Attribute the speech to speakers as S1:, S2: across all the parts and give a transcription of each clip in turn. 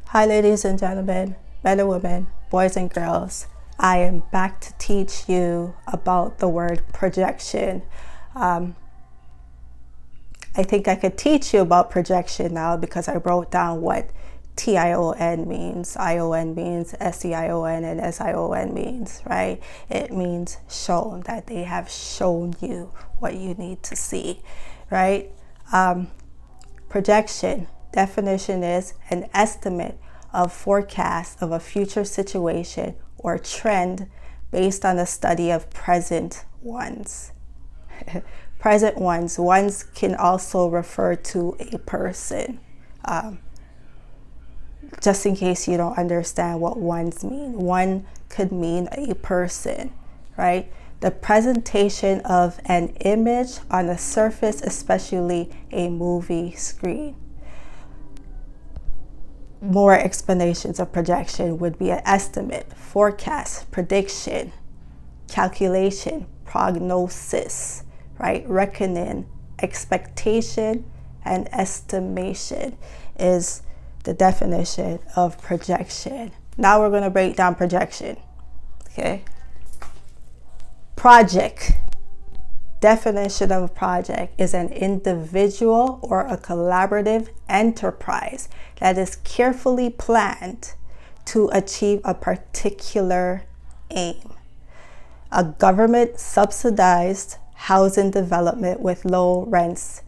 S1: Hi, ladies and gentlemen, men and women, boys and girls. I am back to teach you about the word projection. I think I could teach you about projection now because I wrote down what TION means. ION means SEION, and SION means, right? It means shown, that they have shown you what you need to see, right? Projection, definition is an estimate of forecast of a future situation or trend based on the study of present ones. Present ones. Ones can also refer to a person. Just in case you don't understand what ones mean. One could mean a person, right? The presentation of an image on the surface, especially a movie screen. More explanations of projection would be an estimate, forecast, prediction, calculation, prognosis, right? Reckoning, expectation, and estimation is the definition of projection. Now we're going to break down projection. Okay. Project. Definition of a project is an individual or a collaborative enterprise that is carefully planned to achieve a particular aim. A government subsidized housing development with low rents.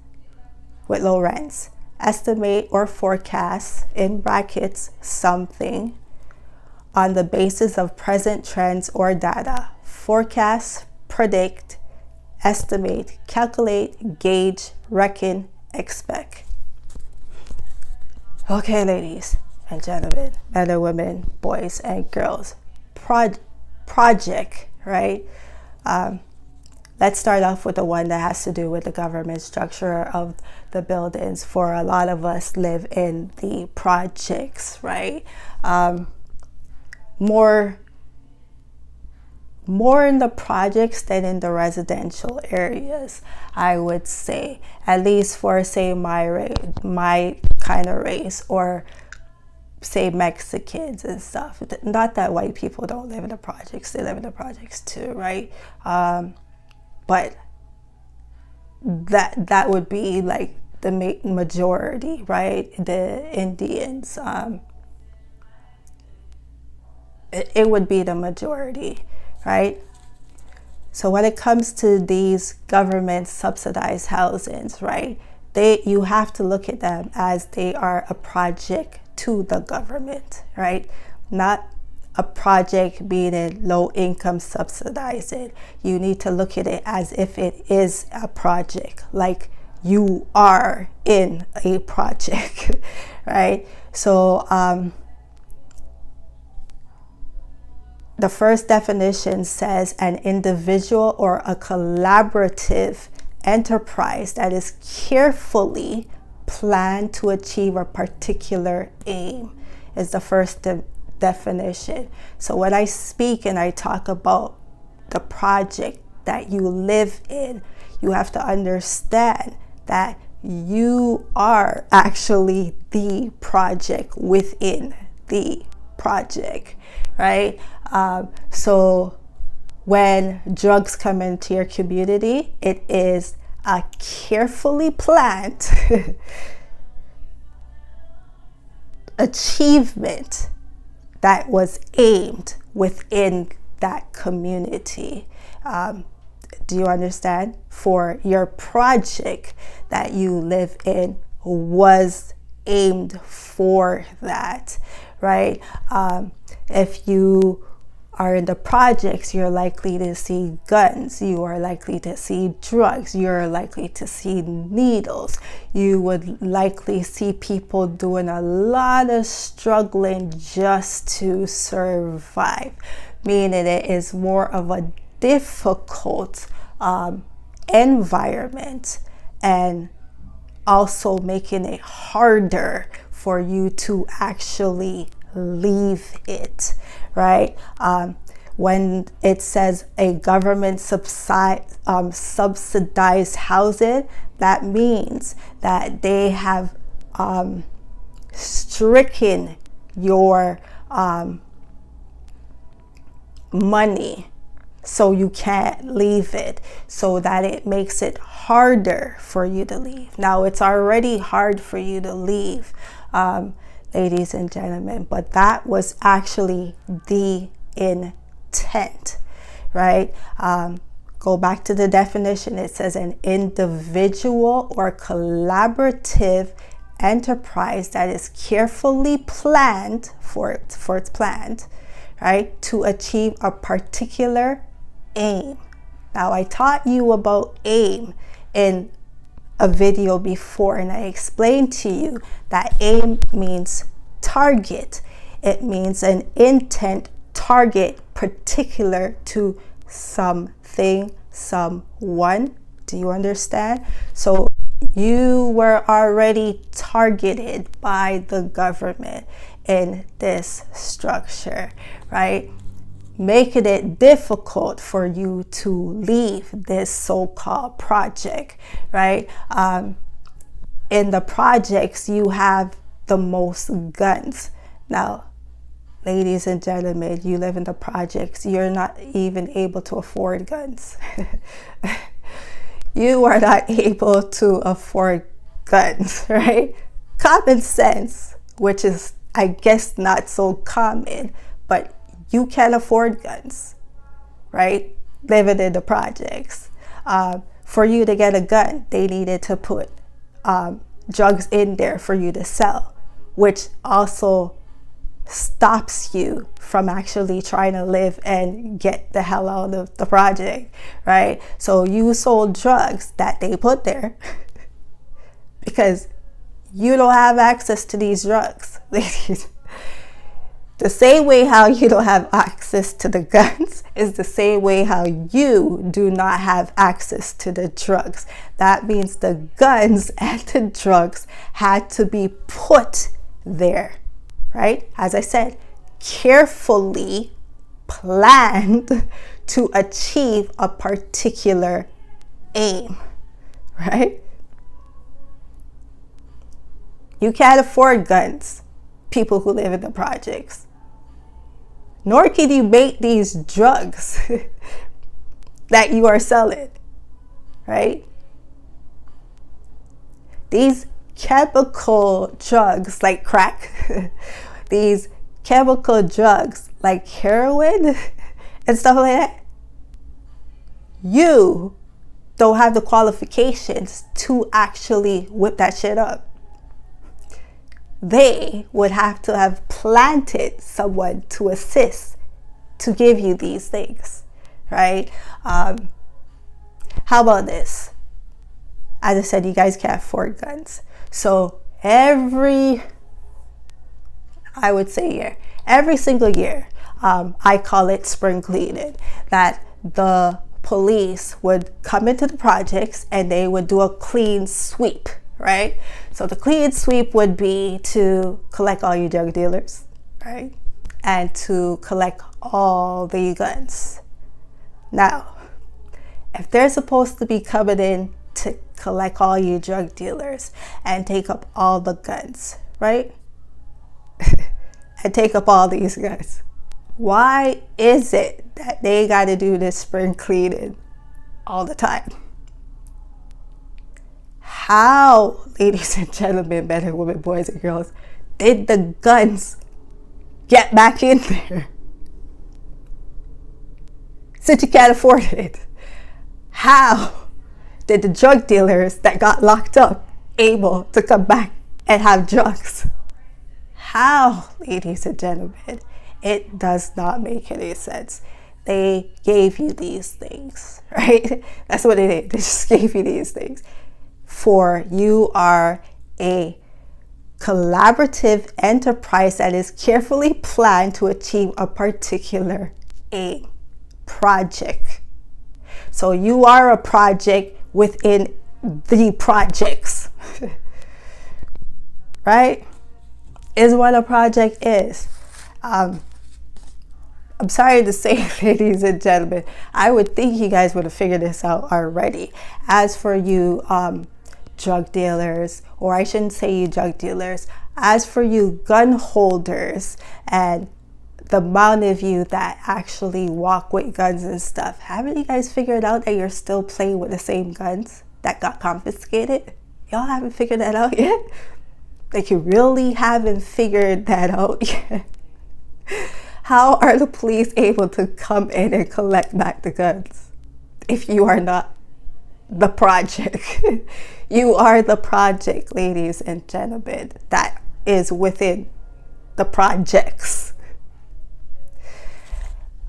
S1: Estimate or forecast, in brackets, something on the basis of present trends or data. Forecast, predict, estimate, calculate, gauge, reckon, expect. Okay, ladies and gentlemen, men and women, boys and girls. Project, right? Let's start off with the one that has to do with the government structure of the buildings. For a lot of us live in the projects, right? More in the projects than in the residential areas, I would say. At least for, say, my kind of race, or say Mexicans and stuff. Not that white people don't live in the projects, they live in the projects too, right? But that would be like the majority, right? The Indians, it would be the majority, right? So when it comes to these government subsidized housings, right, you have to look at them as they are a project to the government, right? Not a project being a low income subsidized. You need to look at it as if it is a project, like you are in a project, right? So the first definition says an individual or a collaborative enterprise that is carefully planned to achieve a particular aim is the first definition. So when I speak and I talk about the project that you live in, you have to understand that you are actually the project within the project, right? So when drugs come into your community, it is a carefully planned achievement that was aimed within that community. Do you understand? For your project that you live in was aimed for that, right? If you are in the projects, you're likely to see guns, you are likely to see drugs, you're likely to see needles. You would likely see people doing a lot of struggling just to survive, meaning it is more of a difficult environment, and also making it harder for you to actually leave it, right? When it says a government subsidized housing, that means that they have stricken your money so you can't leave it, so that it makes it harder for you to leave. Now, it's already hard for you to leave, ladies and gentlemen, but that was actually the intent, right? Go back to the definition. It says an individual or collaborative enterprise that is carefully planned for its planned, right, to achieve a particular aim. Now, I taught you about aim in a video before, and I explained to you that aim means target. It means an intent, target, particular to something, someone. Do you understand? So you were already targeted by the government in this structure, right? Making it difficult for you to leave this so-called project, right? In the projects, you have the most guns. Now, ladies and gentlemen, you live in the projects, you're not even able to afford guns. You are not able to afford guns, right? Common sense, which is, I guess, not so common, but you can't afford guns, right? Living in the projects. For you to get a gun, they needed to put drugs in there for you to sell, which also stops you from actually trying to live and get the hell out of the project, right? So you sold drugs that they put there because you don't have access to these drugs, ladies. The same way how you don't have access to the guns is the same way how you do not have access to the drugs. That means the guns and the drugs had to be put there, right? As I said, carefully planned to achieve a particular aim, right? You can't afford guns, people who live in the projects. Nor can you make these drugs that you are selling, right? These chemical drugs like crack, these chemical drugs like heroin and stuff like that, you don't have the qualifications to actually whip that shit up. They would have to have planted someone to assist to give you these things, right? How about this? As I said, you guys can't afford guns. So every single year, I call it spring cleaning, that the police would come into the projects and they would do a clean sweep, right? So the clean sweep would be to collect all your drug dealers, right? And to collect all the guns. Now, if they're supposed to be coming in to collect all your drug dealers and take up all the guns, right? And take up all these guns, why is it that they got to do this spring cleaning all the time? How, ladies and gentlemen, men and women, boys and girls, did the guns get back in there? Since you can't afford it, how did the drug dealers that got locked up able to come back and have drugs? How, ladies and gentlemen? It does not make any sense. They gave you these things, right? That's what it is. They just gave you these things. For you are a collaborative enterprise that is carefully planned to achieve a particular aim. Project. So you are a project within the projects. Right? Is what a project is. I'm sorry to say, ladies and gentlemen, I would think you guys would have figured this out already. As for you drug dealers, or I shouldn't say you drug dealers, As for you gun holders and the amount of you that actually walk with guns and stuff, haven't you guys figured out that you're still playing with the same guns that got confiscated? Y'all haven't figured that out yet? Like, you really haven't figured that out yet? How are the police able to come in and collect back the guns if you are not the project? You are the project, ladies and gentlemen, that is within the projects.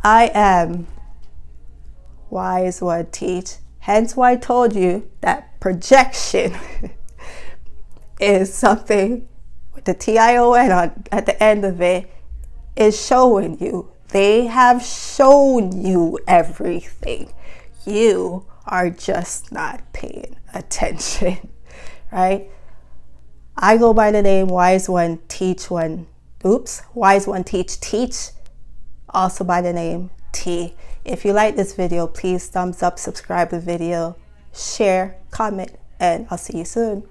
S1: I am WiseOneTeach, hence why I told you that projection is something with the TION on at the end of it, is showing you. They have shown you everything. You are just not paying attention, right? I go by the name WiseOneTeach Teach, also by the name T. If you like this video, please thumbs up, subscribe the video, share, comment, and I'll see you soon.